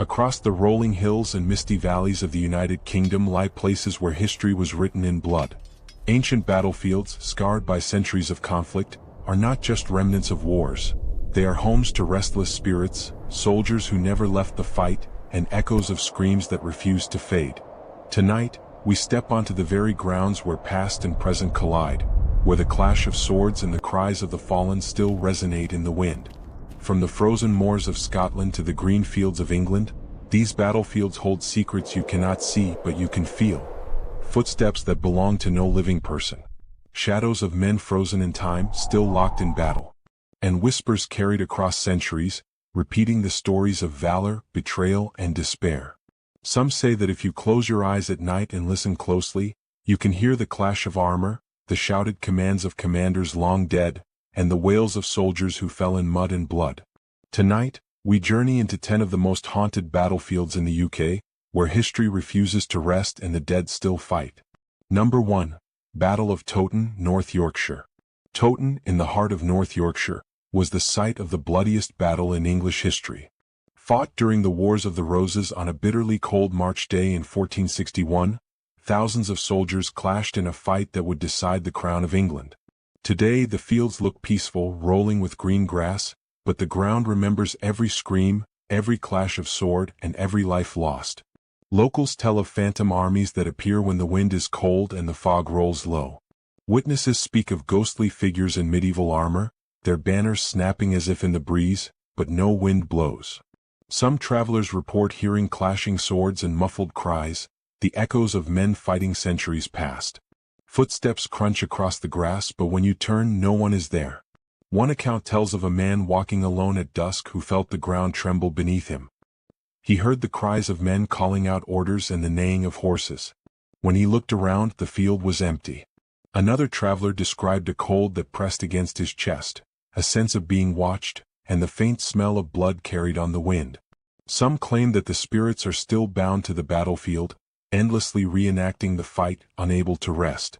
Across the rolling hills and misty valleys of the United Kingdom lie places where history was written in blood. Ancient battlefields, scarred by centuries of conflict, are not just remnants of wars. They are homes to restless spirits, soldiers who never left the fight, and echoes of screams that refuse to fade. Tonight, we step onto the very grounds where past and present collide, where the clash of swords and the cries of the fallen still resonate in the wind. From the frozen moors of Scotland to the green fields of England, these battlefields hold secrets you cannot see but you can feel. Footsteps that belong to no living person. Shadows of men frozen in time, still locked in battle. And whispers carried across centuries, repeating the stories of valor, betrayal, and despair. Some say that if you close your eyes at night and listen closely, you can hear the clash of armor, the shouted commands of commanders long dead, and the wails of soldiers who fell in mud and blood. Tonight, we journey into 10 of the most haunted battlefields in the UK, where history refuses to rest and the dead still fight. Number 1. Battle of Towton, North Yorkshire. Towton, in the heart of North Yorkshire, was the site of the bloodiest battle in English history. Fought during the Wars of the Roses on a bitterly cold March day in 1461, thousands of soldiers clashed in a fight that would decide the crown of England. Today the fields look peaceful, rolling with green grass, but the ground remembers every scream, every clash of sword, and every life lost. Locals tell of phantom armies that appear when the wind is cold and the fog rolls low. Witnesses speak of ghostly figures in medieval armor, their banners snapping as if in the breeze, but no wind blows. Some travelers report hearing clashing swords and muffled cries, the echoes of men fighting centuries past. Footsteps crunch across the grass, but when you turn, no one is there. One account tells of a man walking alone at dusk who felt the ground tremble beneath him. He heard the cries of men calling out orders and the neighing of horses. When he looked around, the field was empty. Another traveler described a cold that pressed against his chest, a sense of being watched, and the faint smell of blood carried on the wind. Some claim that the spirits are still bound to the battlefield, endlessly reenacting the fight, unable to rest.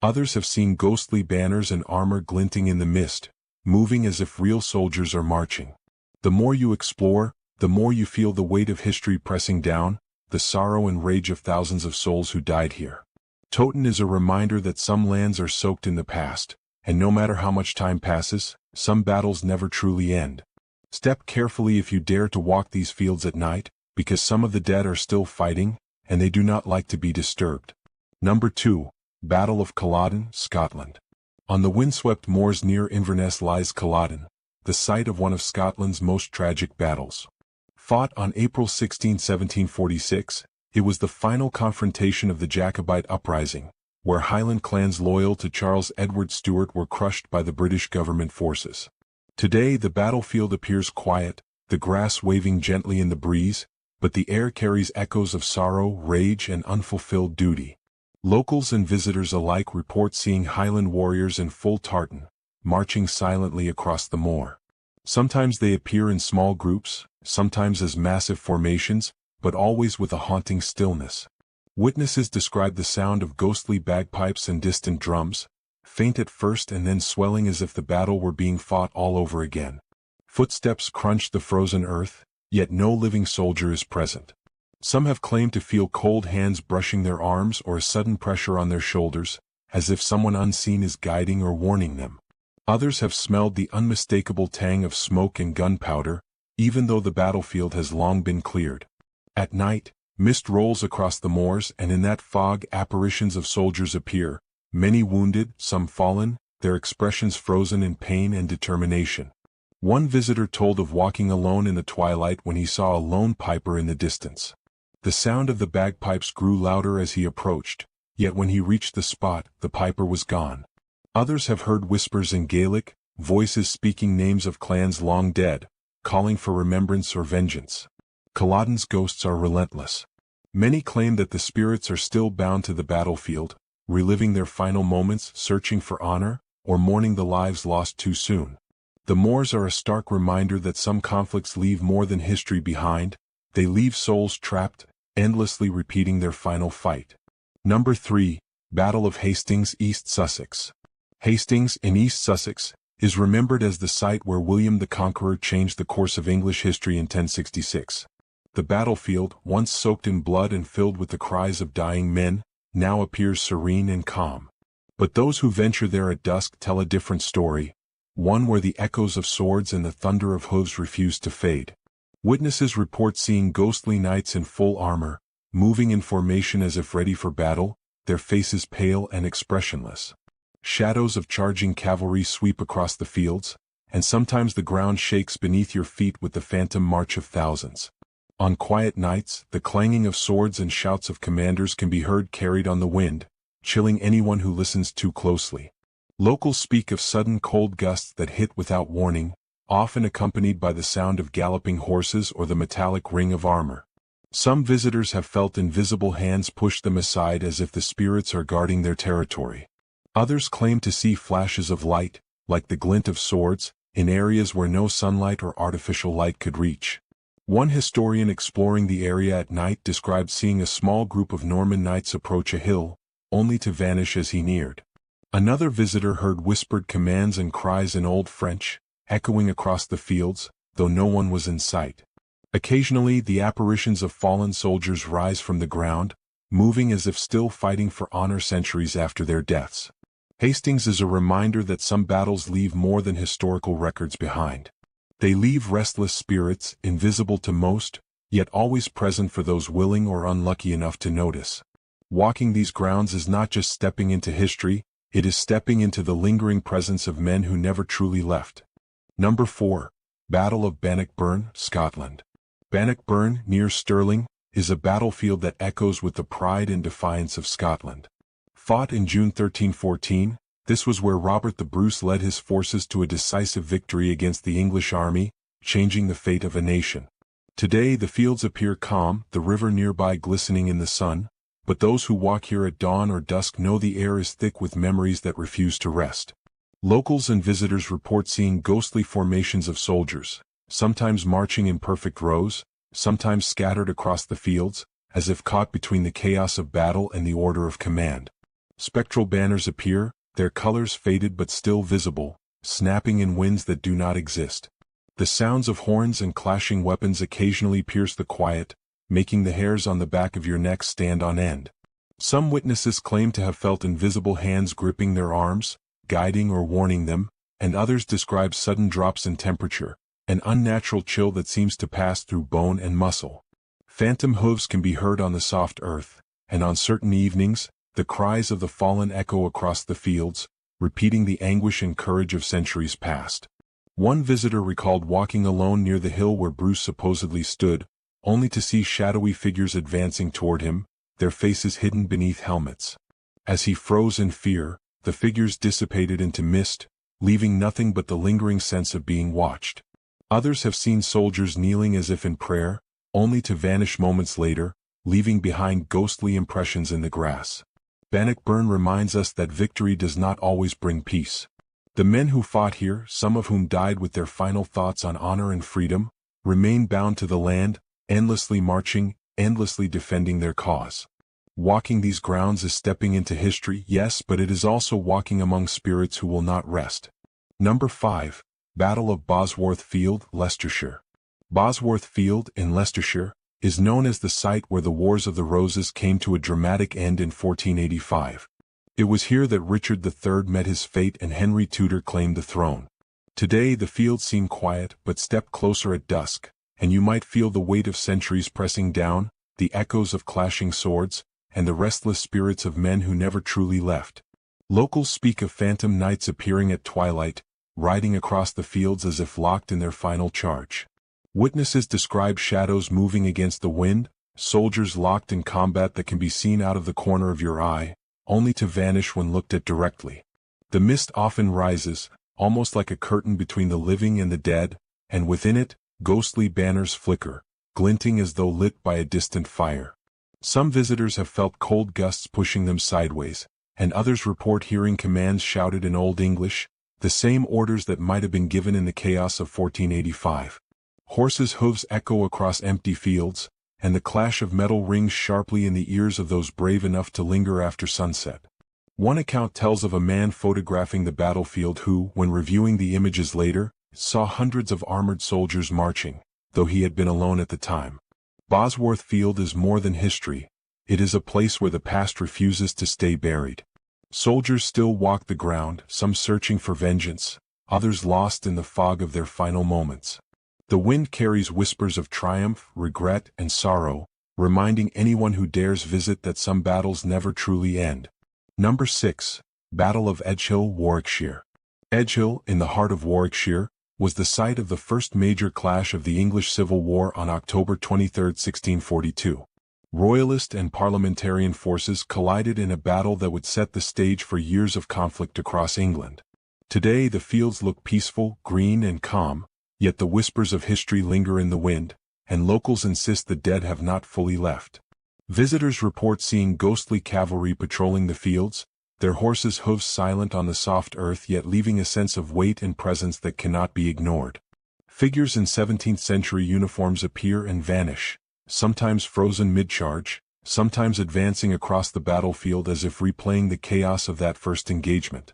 Others have seen ghostly banners and armor glinting in the mist, moving as if real soldiers are marching. The more you explore, the more you feel the weight of history pressing down, the sorrow and rage of thousands of souls who died here. Towton is a reminder that some lands are soaked in the past, and no matter how much time passes, some battles never truly end. Step carefully if you dare to walk these fields at night, because some of the dead are still fighting, and they do not like to be disturbed. Number 2. Battle of Culloden, Scotland. On the windswept moors near Inverness lies Culloden, the site of one of Scotland's most tragic battles. Fought on April 16, 1746, it was the final confrontation of the Jacobite uprising, where Highland clans loyal to Charles Edward Stuart were crushed by the British government forces. Today the battlefield appears quiet, the grass waving gently in the breeze, but the air carries echoes of sorrow, rage, and unfulfilled duty. Locals and visitors alike report seeing Highland warriors in full tartan, marching silently across the moor. Sometimes they appear in small groups, sometimes as massive formations, but always with a haunting stillness. Witnesses describe the sound of ghostly bagpipes and distant drums, faint at first and then swelling as if the battle were being fought all over again. Footsteps crunch the frozen earth, yet no living soldier is present. Some have claimed to feel cold hands brushing their arms or a sudden pressure on their shoulders, as if someone unseen is guiding or warning them. Others have smelled the unmistakable tang of smoke and gunpowder, even though the battlefield has long been cleared. At night, mist rolls across the moors, and in that fog apparitions of soldiers appear, many wounded, some fallen, their expressions frozen in pain and determination. One visitor told of walking alone in the twilight when he saw a lone piper in the distance. The sound of the bagpipes grew louder as he approached, yet when he reached the spot, the piper was gone. Others have heard whispers in Gaelic, voices speaking names of clans long dead, calling for remembrance or vengeance. Culloden's ghosts are relentless. Many claim that the spirits are still bound to the battlefield, reliving their final moments, searching for honor, or mourning the lives lost too soon. The moors are a stark reminder that some conflicts leave more than history behind, they leave souls trapped, endlessly repeating their final fight. Number 3. Battle of Hastings, East Sussex. Hastings, in East Sussex, is remembered as the site where William the Conqueror changed the course of English history in 1066. The battlefield, once soaked in blood and filled with the cries of dying men, now appears serene and calm. But those who venture there at dusk tell a different story, one where the echoes of swords and the thunder of hooves refuse to fade. Witnesses report seeing ghostly knights in full armor, moving in formation as if ready for battle, their faces pale and expressionless. Shadows of charging cavalry sweep across the fields, and sometimes the ground shakes beneath your feet with the phantom march of thousands. On quiet nights, the clanging of swords and shouts of commanders can be heard carried on the wind, chilling anyone who listens too closely. Locals speak of sudden cold gusts that hit without warning, often accompanied by the sound of galloping horses or the metallic ring of armor. Some visitors have felt invisible hands push them aside as if the spirits are guarding their territory. Others claim to see flashes of light, like the glint of swords, in areas where no sunlight or artificial light could reach. One historian exploring the area at night described seeing a small group of Norman knights approach a hill, only to vanish as he neared. Another visitor heard whispered commands and cries in Old French, echoing across the fields, though no one was in sight. Occasionally the apparitions of fallen soldiers rise from the ground, moving as if still fighting for honor centuries after their deaths. Hastings is a reminder that some battles leave more than historical records behind. They leave restless spirits, invisible to most, yet always present for those willing or unlucky enough to notice. Walking these grounds is not just stepping into history, it is stepping into the lingering presence of men who never truly left. Number 4. Battle of Bannockburn, Scotland. Bannockburn, near Stirling, is a battlefield that echoes with the pride and defiance of Scotland. Fought in June 1314, this was where Robert the Bruce led his forces to a decisive victory against the English army, changing the fate of a nation. Today the fields appear calm, the river nearby glistening in the sun, but those who walk here at dawn or dusk know the air is thick with memories that refuse to rest. Locals and visitors report seeing ghostly formations of soldiers, sometimes marching in perfect rows, sometimes scattered across the fields, as if caught between the chaos of battle and the order of command. Spectral banners appear, their colors faded but still visible, snapping in winds that do not exist. The sounds of horns and clashing weapons occasionally pierce the quiet, making the hairs on the back of your neck stand on end. Some witnesses claim to have felt invisible hands gripping their arms, guiding or warning them, and others describe sudden drops in temperature, an unnatural chill that seems to pass through bone and muscle. Phantom hooves can be heard on the soft earth, and on certain evenings, the cries of the fallen echo across the fields, repeating the anguish and courage of centuries past. One visitor recalled walking alone near the hill where Bruce supposedly stood, only to see shadowy figures advancing toward him, their faces hidden beneath helmets. As he froze in fear, the figures dissipated into mist, leaving nothing but the lingering sense of being watched. Others have seen soldiers kneeling as if in prayer, only to vanish moments later, leaving behind ghostly impressions in the grass. Bannockburn reminds us that victory does not always bring peace. The men who fought here, some of whom died with their final thoughts on honor and freedom, remain bound to the land, endlessly marching, endlessly defending their cause. Walking these grounds is stepping into history, yes, but it is also walking among spirits who will not rest. Number 5. Battle of Bosworth Field, Leicestershire. Bosworth Field, in Leicestershire, is known as the site where the Wars of the Roses came to a dramatic end in 1485. It was here that Richard III met his fate and Henry Tudor claimed the throne. Today the fields seem quiet, but step closer at dusk, and you might feel the weight of centuries pressing down, the echoes of clashing swords, and the restless spirits of men who never truly left. Locals speak of phantom knights appearing at twilight, riding across the fields as if locked in their final charge. Witnesses describe shadows moving against the wind, soldiers locked in combat that can be seen out of the corner of your eye, only to vanish when looked at directly. The mist often rises, almost like a curtain between the living and the dead, and within it, ghostly banners flicker, glinting as though lit by a distant fire. Some visitors have felt cold gusts pushing them sideways, and others report hearing commands shouted in Old English, the same orders that might have been given in the chaos of 1485. Horses' hooves echo across empty fields, and the clash of metal rings sharply in the ears of those brave enough to linger after sunset. One account tells of a man photographing the battlefield who, when reviewing the images later, saw hundreds of armored soldiers marching, though he had been alone at the time. Bosworth Field is more than history. It is a place where the past refuses to stay buried. Soldiers still walk the ground, some searching for vengeance, others lost in the fog of their final moments. The wind carries whispers of triumph, regret, and sorrow, reminding anyone who dares visit that some battles never truly end. Number 6. Battle of Edgehill, Warwickshire. Edgehill, in the heart of Warwickshire, was the site of the first major clash of the English Civil War on October 23, 1642. Royalist and parliamentarian forces collided in a battle that would set the stage for years of conflict across England. Today the fields look peaceful, green and calm, yet the whispers of history linger in the wind, and locals insist the dead have not fully left. Visitors report seeing ghostly cavalry patrolling the fields, their horses' hooves silent on the soft earth yet leaving a sense of weight and presence that cannot be ignored. Figures in 17th-century uniforms appear and vanish, sometimes frozen mid-charge, sometimes advancing across the battlefield as if replaying the chaos of that first engagement.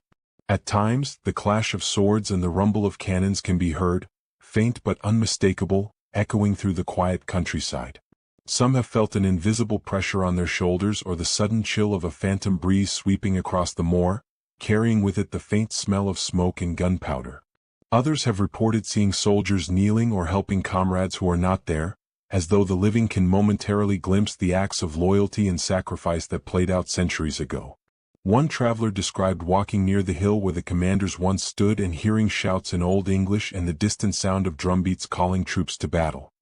At times, the clash of swords and the rumble of cannons can be heard, faint but unmistakable, echoing through the quiet countryside. Some have felt an invisible pressure on their shoulders or the sudden chill of a phantom breeze sweeping across the moor, carrying with it the faint smell of smoke and gunpowder. Others have reported seeing soldiers kneeling or helping comrades who are not there, as though the living can momentarily glimpse the acts of loyalty and sacrifice that played out centuries ago. One traveler described walking near the hill where the commanders once stood and hearing shouts in Old English and the distant sound of drumbeats calling troops to battle.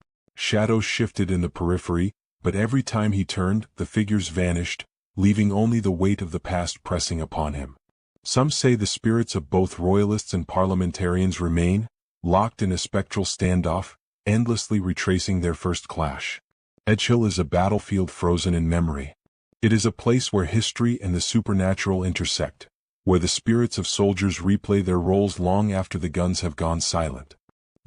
Shadows shifted in the periphery, but every time he turned, the figures vanished, leaving only the weight of the past pressing upon him. Some say the spirits of both royalists and parliamentarians remain, locked in a spectral standoff, endlessly retracing their first clash. Edgehill is a battlefield frozen in memory. It is a place where history and the supernatural intersect, where the spirits of soldiers replay their roles long after the guns have gone silent.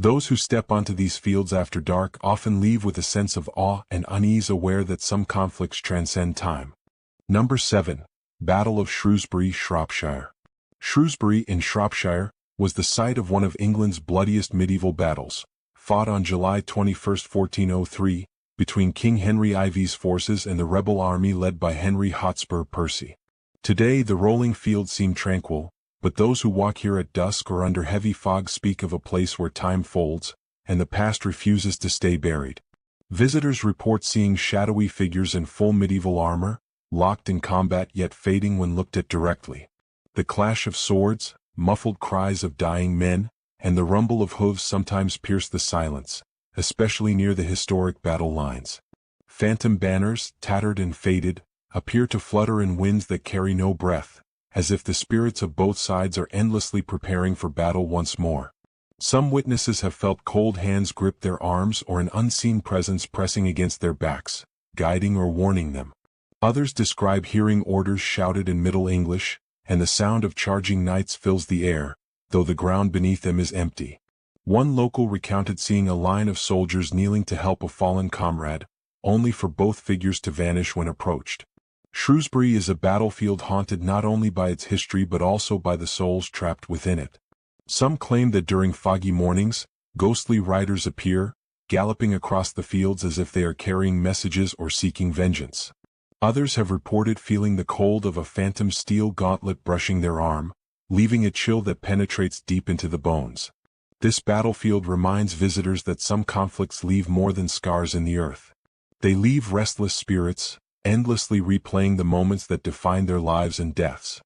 Those who step onto these fields after dark often leave with a sense of awe and unease, aware that some conflicts transcend time. Number 7. Battle of Shrewsbury, Shropshire. Shrewsbury in Shropshire was the site of one of England's bloodiest medieval battles, fought on July 21, 1403, between King Henry IV's forces and the rebel army led by Henry Hotspur Percy. Today the rolling fields seem tranquil, but those who walk here at dusk or under heavy fog speak of a place where time folds, and the past refuses to stay buried. Visitors report seeing shadowy figures in full medieval armor, locked in combat yet fading when looked at directly. The clash of swords, muffled cries of dying men, and the rumble of hooves sometimes pierce the silence, especially near the historic battle lines. Phantom banners, tattered and faded, appear to flutter in winds that carry no breath, as if the spirits of both sides are endlessly preparing for battle once more. Some witnesses have felt cold hands grip their arms or an unseen presence pressing against their backs, guiding or warning them. Others describe hearing orders shouted in Middle English, and the sound of charging knights fills the air, though the ground beneath them is empty. One local recounted seeing a line of soldiers kneeling to help a fallen comrade, only for both figures to vanish when approached. Shrewsbury is a battlefield haunted not only by its history but also by the souls trapped within it. Some claim that during foggy mornings, ghostly riders appear, galloping across the fields as if they are carrying messages or seeking vengeance. Others have reported feeling the cold of a phantom steel gauntlet brushing their arm, leaving a chill that penetrates deep into the bones. This battlefield reminds visitors that some conflicts leave more than scars in the earth. They leave restless spirits, endlessly replaying the moments that define their lives and deaths.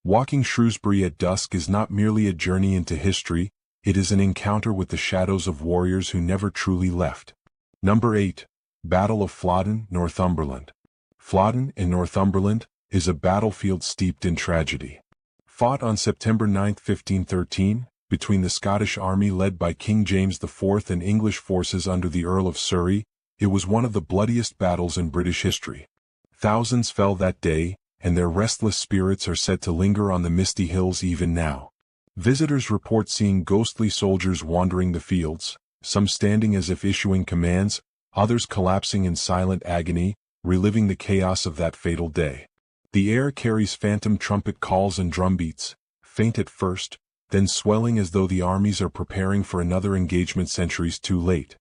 Walking Shrewsbury at dusk is not merely a journey into history, it is an encounter with the shadows of warriors who never truly left. Number 8. Battle of Flodden, Northumberland. Flodden in Northumberland is a battlefield steeped in tragedy. Fought on September 9, 1513, between the Scottish army led by King James IV and English forces under the Earl of Surrey, it was one of the bloodiest battles in British history. Thousands fell that day, and their restless spirits are said to linger on the misty hills even now. Visitors report seeing ghostly soldiers wandering the fields, some standing as if issuing commands, others collapsing in silent agony, reliving the chaos of that fatal day. The air carries phantom trumpet calls and drumbeats, faint at first, then swelling as though the armies are preparing for another engagement centuries too late.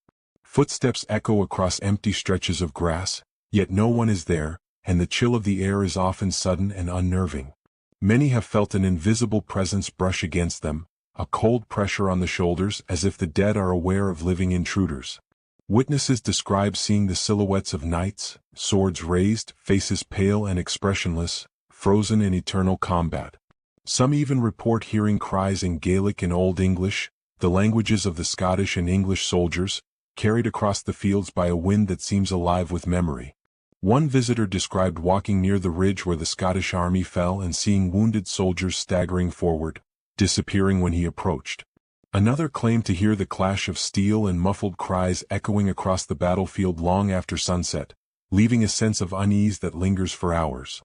Footsteps echo across empty stretches of grass, yet no one is there, and the chill of the air is often sudden and unnerving. Many have felt an invisible presence brush against them, a cold pressure on the shoulders as if the dead are aware of living intruders. Witnesses describe seeing the silhouettes of knights, swords raised, faces pale and expressionless, frozen in eternal combat. Some even report hearing cries in Gaelic and Old English, the languages of the Scottish and English soldiers, carried across the fields by a wind that seems alive with memory. One visitor described walking near the ridge where the Scottish army fell and seeing wounded soldiers staggering forward, disappearing when he approached. Another claimed to hear the clash of steel and muffled cries echoing across the battlefield long after sunset, leaving a sense of unease that lingers for hours.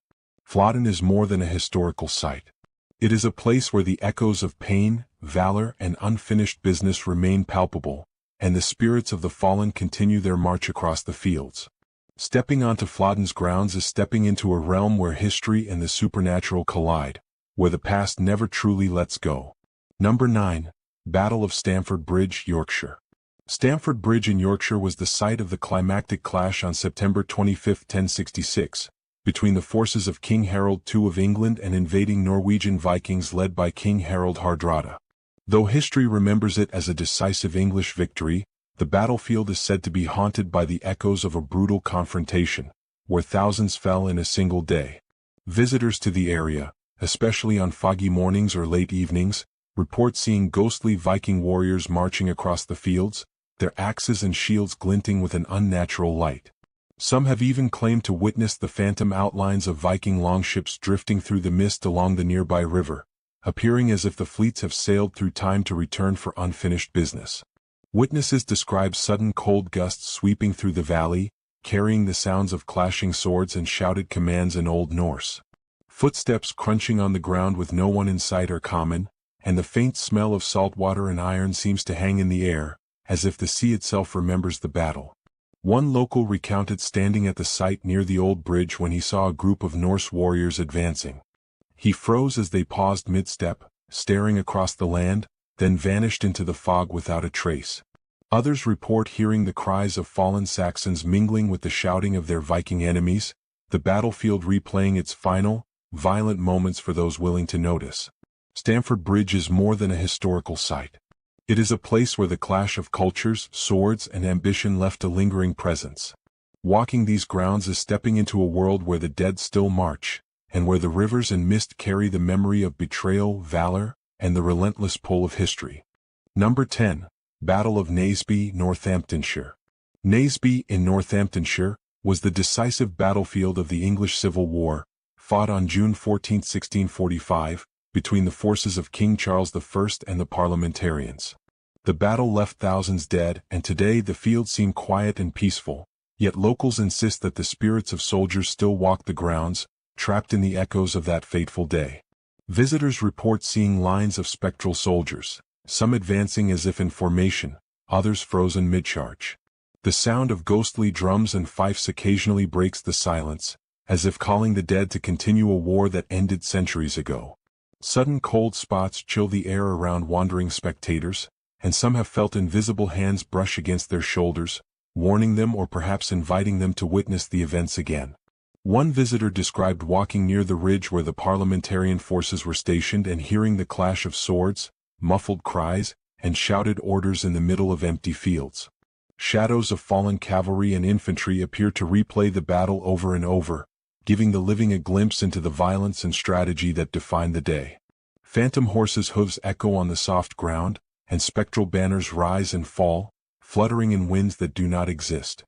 Culloden is more than a historical site. It is a place where the echoes of pain, valor, and unfinished business remain palpable, and the spirits of the fallen continue their march across the fields. Stepping onto Culloden's grounds is stepping into a realm where history and the supernatural collide, where the past never truly lets go. Number 9. Battle of Stamford Bridge, Yorkshire. Stamford Bridge in Yorkshire was the site of the climactic clash on September 25, 1066, between the forces of King Harold II of England and invading Norwegian Vikings led by King Harald Hardrada. Though history remembers it as a decisive English victory, the battlefield is said to be haunted by the echoes of a brutal confrontation, where thousands fell in a single day. Visitors to the area, especially on foggy mornings or late evenings, report seeing ghostly Viking warriors marching across the fields, their axes and shields glinting with an unnatural light. Some have even claimed to witness the phantom outlines of Viking longships drifting through the mist along the nearby river, appearing as if the fleets have sailed through time to return for unfinished business. Witnesses describe sudden cold gusts sweeping through the valley, carrying the sounds of clashing swords and shouted commands in Old Norse. Footsteps crunching on the ground with no one in sight are common, and the faint smell of salt water and iron seems to hang in the air, as if the sea itself remembers the battle. One local recounted standing at the site near the old bridge when he saw a group of Norse warriors advancing. He froze as they paused mid-step, staring across the land, then vanished into the fog without a trace. Others report hearing the cries of fallen Saxons mingling with the shouting of their Viking enemies, the battlefield replaying its final, violent moments for those willing to notice. Stamford Bridge is more than a historical site. It is a place where the clash of cultures, swords, and ambition left a lingering presence. Walking these grounds is stepping into a world where the dead still march, and where the rivers and mist carry the memory of betrayal, valor, and the relentless pull of history. Number 10. Battle of Naseby, Northamptonshire. Naseby in Northamptonshire was the decisive battlefield of the English Civil War, fought on June 14, 1645, between the forces of King Charles I and the parliamentarians. The battle left thousands dead, and today the field seems quiet and peaceful, yet locals insist that the spirits of soldiers still walk the grounds, trapped in the echoes of that fateful day. Visitors report seeing lines of spectral soldiers, some advancing as if in formation, others frozen mid-charge. The sound of ghostly drums and fifes occasionally breaks the silence, as if calling the dead to continue a war that ended centuries ago. Sudden cold spots chill the air around wandering spectators, and some have felt invisible hands brush against their shoulders, warning them or perhaps inviting them to witness the events again. One visitor described walking near the ridge where the parliamentarian forces were stationed and hearing the clash of swords, muffled cries, and shouted orders in the middle of empty fields. Shadows of fallen cavalry and infantry appear to replay the battle over and over, giving the living a glimpse into the violence and strategy that defined the day. Phantom horses' hooves echo on the soft ground, and spectral banners rise and fall, fluttering in winds that do not exist.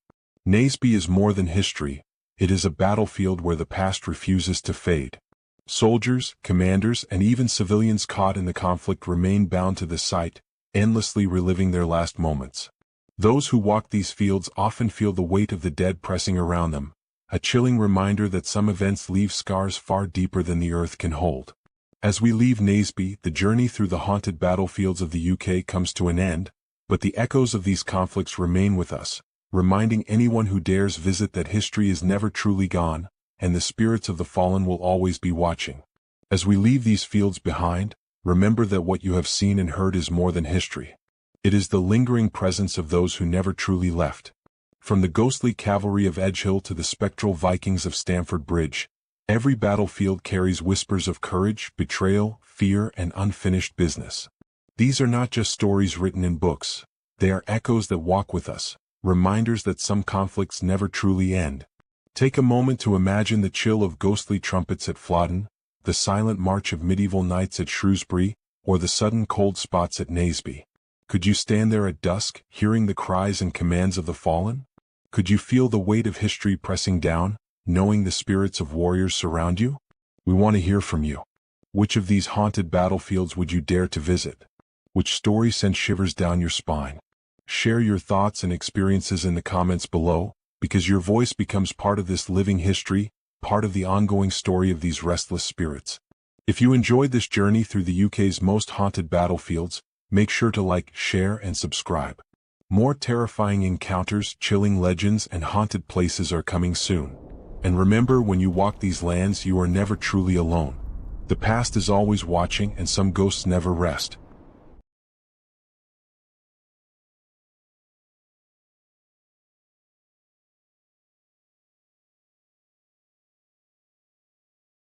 Naseby is more than history, it is a battlefield where the past refuses to fade. Soldiers, commanders, and even civilians caught in the conflict remain bound to the site, endlessly reliving their last moments. Those who walk these fields often feel the weight of the dead pressing around them, a chilling reminder that some events leave scars far deeper than the earth can hold. As we leave Naseby, the journey through the haunted battlefields of the UK comes to an end, but the echoes of these conflicts remain with us, reminding anyone who dares visit that history is never truly gone, and the spirits of the fallen will always be watching. As we leave these fields behind, remember that what you have seen and heard is more than history. It is the lingering presence of those who never truly left. From the ghostly cavalry of Edgehill to the spectral Vikings of Stamford Bridge, every battlefield carries whispers of courage, betrayal, fear, and unfinished business. These are not just stories written in books. They are echoes that walk with us, reminders that some conflicts never truly end. Take a moment to imagine the chill of ghostly trumpets at Flodden, the silent march of medieval knights at Shrewsbury, or the sudden cold spots at Naseby. Could you stand there at dusk, hearing the cries and commands of the fallen? Could you feel the weight of history pressing down, knowing the spirits of warriors surround you? We want to hear from you. Which of these haunted battlefields would you dare to visit? Which story sent shivers down your spine? Share your thoughts and experiences in the comments below, because your voice becomes part of this living history, part of the ongoing story of these restless spirits. If you enjoyed this journey through the UK's most haunted battlefields, make sure to like, share, and subscribe. More terrifying encounters, chilling legends, and haunted places are coming soon. And remember, when you walk these lands, you are never truly alone. The past is always watching, and some ghosts never rest.